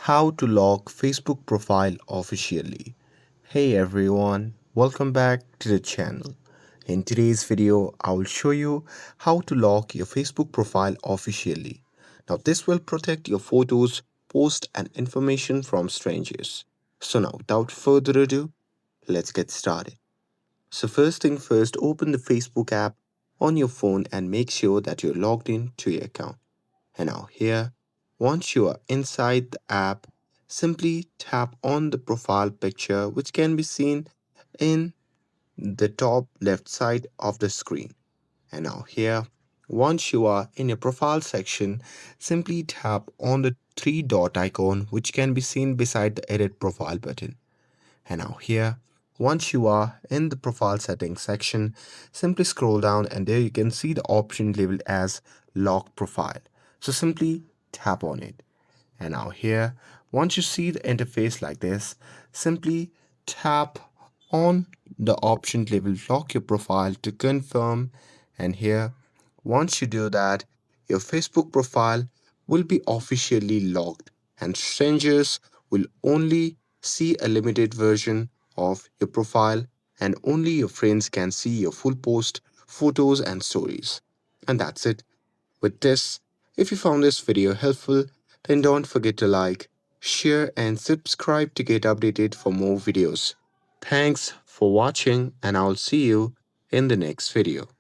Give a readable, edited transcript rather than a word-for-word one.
How to lock Facebook profile officially. Hey everyone, welcome back to the channel. In today's video, I will show you how to lock your Facebook profile officially. Now this will protect your photos, posts and information from strangers. So now without further ado, let's get started. So first thing first, open the Facebook app on your phone and make sure that you're logged in to your account. And now here, once you are inside the app, simply tap on the profile picture which can be seen in the top left side of the screen. And now here, once you are in your profile section, simply tap on the three dot icon which can be seen beside the edit profile button. And now here, once you are in the profile settings section, simply scroll down and there you can see the option labeled as lock profile. So simply tap on it. And now here, once you see the interface like this, simply tap on the option labeled lock your profile to confirm. And here, once you do that, your Facebook profile will be officially locked and strangers will only see a limited version of your profile and only your friends can see your full post, photos and stories. And that's it. With this, if you found this video helpful, then don't forget to like, share and subscribe to get updated for more videos. Thanks for watching and I'll see you in the next video.